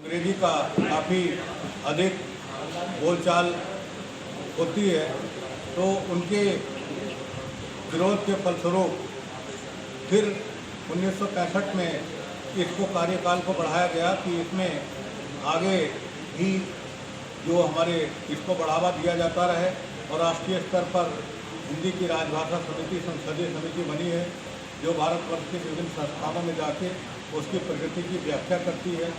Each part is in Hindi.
अंग्रेजी का काफ़ी अधिक बोलचाल होती है, तो उनके विरोध के फलस्वरूप फिर 1965 में इसको कार्यकाल को बढ़ाया गया कि इसमें आगे भी जो हमारे इसको बढ़ावा दिया जाता रहे और राष्ट्रीय स्तर पर हिंदी की राजभाषा समिति संसदीय समिति बनी है, जो भारतवर्ष के विभिन्न संस्थानों में जाके उसकी प्रगति की व्याख्या करती है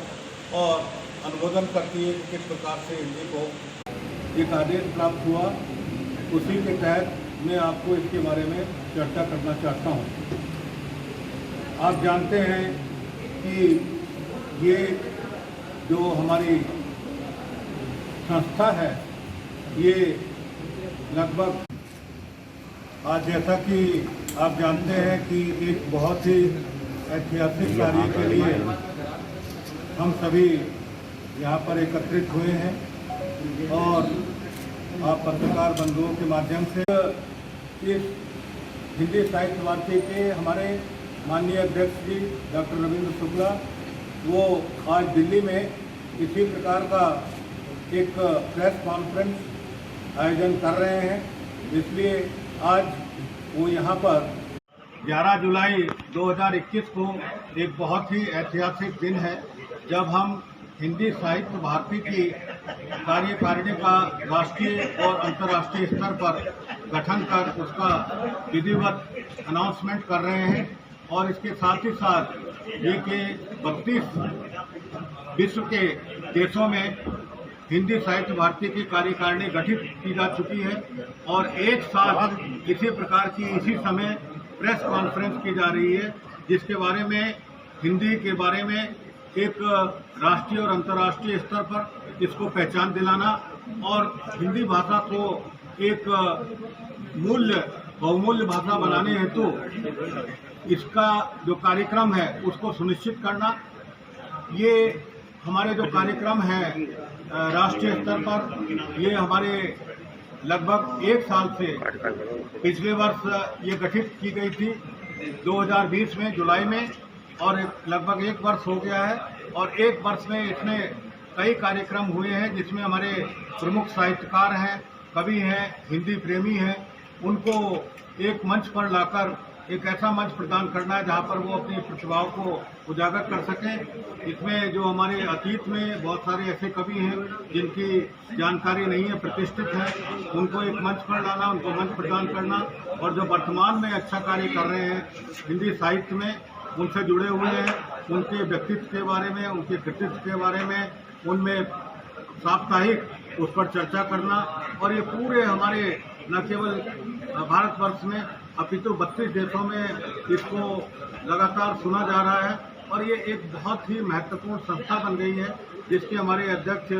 और अनुमोदन करती है कि किस प्रकार से हिंदी को एक आदेश प्राप्त हुआ। उसी के तहत मैं आपको इसके बारे में चर्चा करना चाहता हूँ। आप जानते हैं कि ये जो हमारी संस्था है, ये लगभग आज जैसा कि आप जानते हैं कि एक बहुत ही ऐतिहासिक कार्य के लिए हम सभी यहाँ पर एकत्रित हुए हैं और आप पत्रकार बंधुओं के माध्यम से इस हिंदी साहित्य भारती के हमारे माननीय अध्यक्ष जी डॉक्टर रविंद्र शुक्ला, वो आज दिल्ली में इसी प्रकार का एक प्रेस कॉन्फ्रेंस आयोजन कर रहे हैं। इसलिए आज वो यहाँ पर 11 जुलाई 2021 को एक बहुत ही ऐतिहासिक दिन है, जब हम हिंदी साहित्य भारती की कार्यकारिणी का राष्ट्रीय और अंतर्राष्ट्रीय स्तर पर गठन कर उसका विधिवत अनाउंसमेंट कर रहे हैं। और इसके साथ ही साथ ये कि 32 विश्व के देशों में हिंदी साहित्य भारती की कार्यकारिणी गठित की जा चुकी है और एक साथ इसी प्रकार की इसी समय प्रेस कॉन्फ्रेंस की जा रही है, जिसके बारे में हिंदी के बारे में एक राष्ट्रीय और अंतर्राष्ट्रीय स्तर पर इसको पहचान दिलाना और हिंदी भाषा को एक बहुमूल्य भाषा बनाने हेतु इसका जो कार्यक्रम है उसको सुनिश्चित करना। ये हमारे जो कार्यक्रम है राष्ट्रीय स्तर पर, ये हमारे लगभग एक साल से पिछले वर्ष ये गठित की गई थी 2020 में जुलाई में, और लगभग एक वर्ष हो गया है। और एक वर्ष में इसमें कई कार्यक्रम हुए हैं, जिसमें हमारे प्रमुख साहित्यकार हैं, कवि हैं, हिंदी प्रेमी हैं, उनको एक मंच पर लाकर एक ऐसा मंच प्रदान करना है जहां पर वो अपनी प्रतिभाओं को उजागर कर सकें। इसमें जो हमारे अतीत में बहुत सारे ऐसे कवि हैं जिनकी जानकारी नहीं है, प्रतिष्ठित है, उनको एक मंच पर लाना, उनको मंच प्रदान करना, और जो वर्तमान में अच्छा कार्य कर रहे हैं हिंदी साहित्य में, उनसे जुड़े हुए हैं, उनके व्यक्तित्व के बारे में, उनके कृतित्व के बारे में, उनमें साप्ताहिक उस पर चर्चा करना। और ये पूरे हमारे न केवल भारतवर्ष में अपितु 32 देशों में इसको लगातार सुना जा रहा है। और ये एक बहुत ही महत्वपूर्ण संस्था बन गई है, जिसके हमारे अध्यक्ष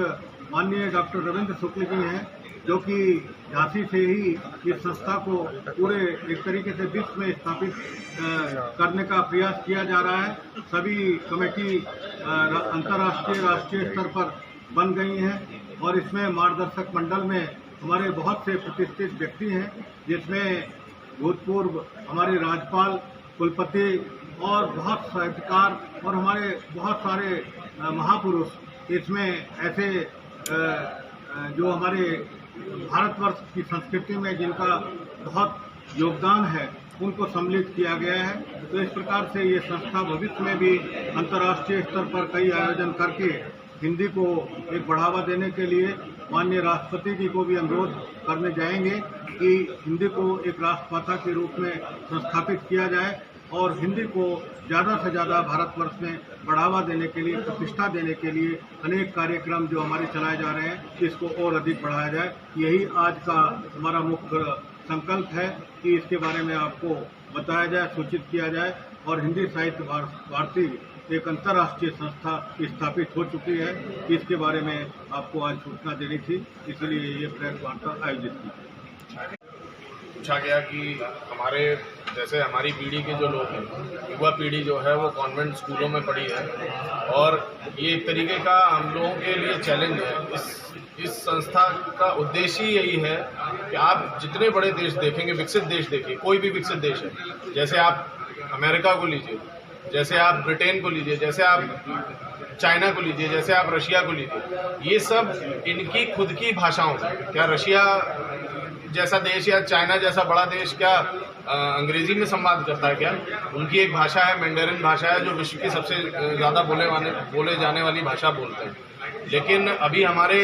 माननीय डॉक्टर रविंद्र शुक्ल जी हैं, जो कि झांसी से ही इस संस्था को पूरे एक तरीके से विश्व में स्थापित करने का प्रयास किया जा रहा है। सभी कमेटी अंतर्राष्ट्रीय राष्ट्रीय स्तर पर बन गई हैं और इसमें मार्गदर्शक मंडल में हमारे बहुत से प्रतिष्ठित व्यक्ति हैं, जिसमें भूतपूर्व हमारे राज्यपाल, कुलपति और बहुत साहित्यकार और हमारे बहुत सारे महापुरुष इसमें ऐसे जो हमारे भारतवर्ष की संस्कृति में जिनका बहुत योगदान है, उनको सम्मिलित किया गया है। तो इस प्रकार से ये संस्था भविष्य में भी अंतर्राष्ट्रीय स्तर पर कई आयोजन करके हिंदी को एक बढ़ावा देने के लिए माननीय राष्ट्रपति जी को भी अनुरोध करने जाएंगे कि हिंदी को एक राष्ट्रभाषा के रूप में संस्थापित किया जाए और हिंदी को ज़्यादा से ज़्यादा भारतवर्ष में बढ़ावा देने के लिए, प्रतिष्ठा देने के लिए अनेक कार्यक्रम जो हमारे चलाए जा रहे हैं, इसको और अधिक बढ़ाया जाए। यही आज का हमारा मुख्य संकल्प है कि इसके बारे में आपको बताया जाए, सूचित किया जाए। और हिंदी साहित्य भारती एक अंतर्राष्ट्रीय संस्था स्थापित हो चुकी है, इसके बारे में आपको आज सूचना देनी थी, इसलिए ये प्रेस वार्ता आयोजित की। पूछा गया कि हमारे जैसे हमारी पीढ़ी के जो लोग हैं, युवा पीढ़ी जो है वो कॉन्वेंट स्कूलों में पढ़ी है और ये एक तरीके का हम लोगों के लिए चैलेंज है। इस संस्था का उद्देश्य ही यही है कि आप जितने बड़े देश देखेंगे, विकसित देश देखिए, कोई भी विकसित देश है, जैसे आप अमेरिका को लीजिए, जैसे आप ब्रिटेन को लीजिए, जैसे आप चाइना को लीजिए, जैसे आप रशिया को लीजिए, ये सब इनकी खुद की भाषाओं में, क्या रशिया जैसा देश या चाइना जैसा बड़ा देश क्या अंग्रेजी में संवाद करता है? क्या उनकी एक भाषा है, मैंडेरिन भाषा है, जो विश्व की सबसे ज़्यादा बोले जाने वाली भाषा बोलते हैं। लेकिन अभी हमारे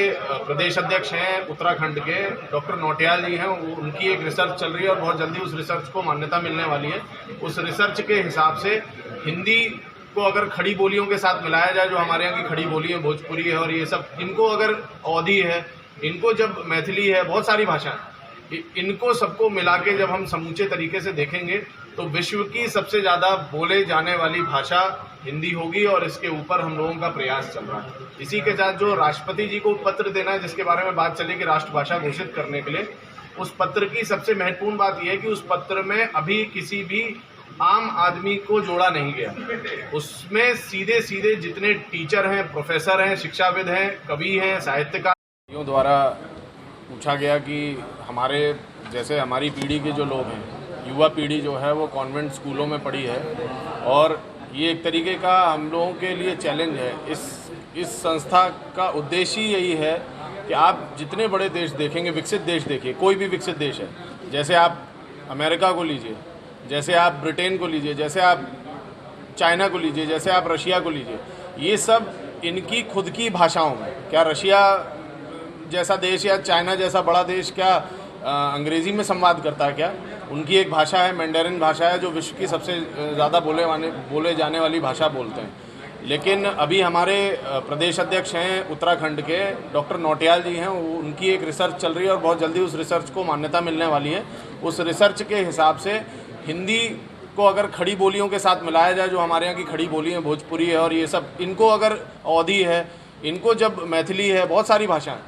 प्रदेश अध्यक्ष हैं उत्तराखंड के, डॉक्टर नौटियाल जी हैं, उनकी एक रिसर्च चल रही है और बहुत जल्दी उस रिसर्च को मान्यता मिलने वाली है। उस रिसर्च के हिसाब से हिंदी को अगर खड़ी बोलियों के साथ मिलाया जाए, जो हमारे यहाँ की खड़ी बोली है, भोजपुरी है और ये सब, इनको अगर अवधी है, इनको जब मैथिली है, बहुत सारी भाषाएं, इनको सबको मिला के जब हम समूचे तरीके से देखेंगे तो विश्व की सबसे ज़्यादा बोले जाने वाली भाषा हिंदी होगी और इसके ऊपर हम लोगों का प्रयास चल रहा है। इसी के साथ जो राष्ट्रपति जी को पत्र देना है, जिसके बारे में बात चली कि राष्ट्रभाषा घोषित करने के लिए, उस पत्र की सबसे महत्वपूर्ण बात यह है कि उस पत्र में अभी किसी भी आम आदमी को जोड़ा नहीं गया। उसमें सीधे सीधे जितने टीचर हैं, प्रोफेसर हैं, शिक्षाविद हैं, कवि हैं, साहित्यकार द्वारा पूछा गया कि हमारी पीढ़ी के जो लोग हैं, युवा पीढ़ी जो है वो कॉन्वेंट स्कूलों में पढ़ी है और ये एक तरीके का हम लोगों के लिए चैलेंज है। इस संस्था का उद्देश्य यही है कि आप जितने बड़े देश देखेंगे, विकसित देश देखिए, कोई भी विकसित देश है, जैसे आप अमेरिका को लीजिए, जैसे आप ब्रिटेन को लीजिए, जैसे आप चाइना को लीजिए, जैसे आप रशिया को लीजिए, ये सब इनकी खुद की भाषाओं में, क्या रशिया जैसा देश या चाइना जैसा बड़ा देश क्या अंग्रेजी में संवाद करता है? क्या उनकी एक भाषा है, मैंडेरिन भाषा है, जो विश्व की सबसे ज़्यादा बोले जाने वाली भाषा बोलते हैं। लेकिन अभी हमारे प्रदेश अध्यक्ष हैं उत्तराखंड के, डॉक्टर नौटियाल जी हैं, उनकी एक रिसर्च चल रही है और बहुत जल्दी उस रिसर्च को मान्यता मिलने वाली है। उस रिसर्च के हिसाब से हिंदी को अगर खड़ी बोलियों के साथ मिलाया जाए, जो हमारे यहाँ की खड़ी बोली है, भोजपुरी है और ये सब, इनको अगर अवधी है, इनको जब मैथिली है, बहुत सारी भाषाएं,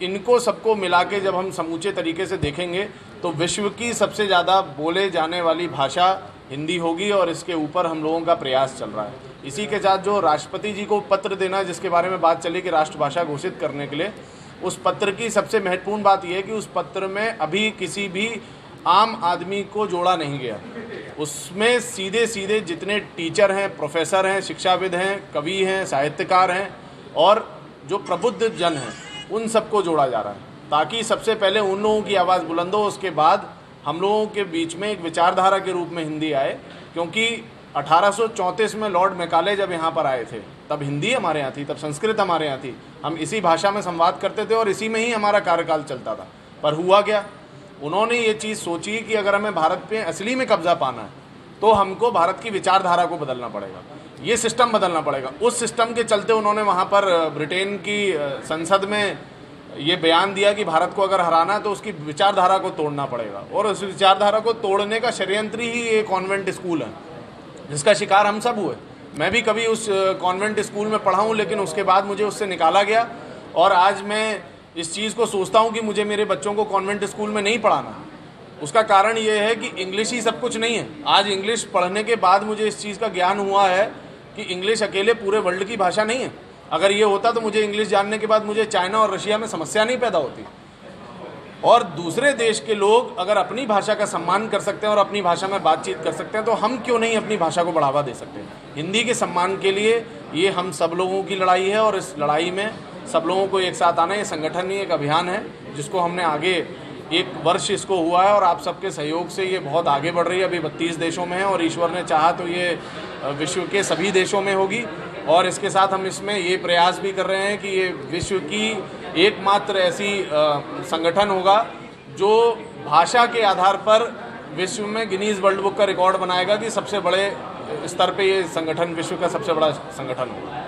इनको सबको मिला के जब हम समूचे तरीके से देखेंगे तो विश्व की सबसे ज़्यादा बोले जाने वाली भाषा हिंदी होगी और इसके ऊपर हम लोगों का प्रयास चल रहा है। इसी के साथ जो राष्ट्रपति जी को पत्र देना, जिसके बारे में बात चली कि राष्ट्रभाषा घोषित करने के लिए, उस पत्र की सबसे महत्वपूर्ण बात यह है कि उस पत्र में अभी किसी भी आम आदमी को जोड़ा नहीं गया। उसमें सीधे सीधे जितने टीचर हैं, प्रोफेसर हैं, शिक्षाविद हैं, कवि हैं, साहित्यकार हैं और जो प्रबुद्ध जन हैं, उन सबको जोड़ा जा रहा है, ताकि सबसे पहले उन लोगों की आवाज़ बुलंद हो, उसके बाद हम लोगों के बीच में एक विचारधारा के रूप में हिंदी आए। क्योंकि 1834 में लॉर्ड मैकाले जब यहाँ पर आए थे, तब हिंदी हमारे यहाँ थी, तब संस्कृत हमारे यहाँ थी, हम इसी भाषा में संवाद करते थे और इसी में ही हमारा कार्यकाल चलता था। पर हुआ क्या, उन्होंने ये चीज़ सोची कि अगर हमें भारत पे असली में कब्जा पाना है तो हमको भारत की विचारधारा को बदलना पड़ेगा, ये सिस्टम बदलना पड़ेगा। उस सिस्टम के चलते उन्होंने वहाँ पर ब्रिटेन की संसद में ये बयान दिया कि भारत को अगर हराना है तो उसकी विचारधारा को तोड़ना पड़ेगा, और उस विचारधारा को तोड़ने का षड्यंत्री ही ये कॉन्वेंट स्कूल है, जिसका शिकार हम सब हुए। मैं भी कभी उस कॉन्वेंट स्कूल में पढ़ा हूँ, लेकिन उसके बाद मुझे उससे निकाला गया और आज मैं इस चीज़ को सोचता हूँ कि मुझे मेरे बच्चों को कॉन्वेंट स्कूल में नहीं पढ़ाना। उसका कारण ये है कि इंग्लिश ही सब कुछ नहीं है। आज इंग्लिश पढ़ने के बाद मुझे इस चीज़ का ज्ञान हुआ है कि इंग्लिश अकेले पूरे वर्ल्ड की भाषा नहीं है। अगर ये होता तो मुझे इंग्लिश जानने के बाद मुझे चाइना और रशिया में समस्या नहीं पैदा होती। और दूसरे देश के लोग अगर अपनी भाषा का सम्मान कर सकते हैं और अपनी भाषा में बातचीत कर सकते हैं, तो हम क्यों नहीं अपनी भाषा को बढ़ावा दे सकते हैं। हिंदी के सम्मान के लिए ये हम सब लोगों की लड़ाई है और इस लड़ाई में सब लोगों को एक साथ आना है। ये संगठन ही एक अभियान है जिसको हमने आगे 1 वर्ष इसको हुआ है और आप सबके सहयोग से ये बहुत आगे बढ़ रही है। अभी 32 देशों में है और ईश्वर ने चाहा तो ये विश्व के सभी देशों में होगी। और इसके साथ हम इसमें ये प्रयास भी कर रहे हैं कि ये विश्व की एकमात्र ऐसी संगठन होगा जो भाषा के आधार पर विश्व में गिनीज वर्ल्ड बुक का रिकॉर्ड बनाएगा कि सबसे बड़े स्तर पे ये संगठन विश्व का सबसे बड़ा संगठन होगा।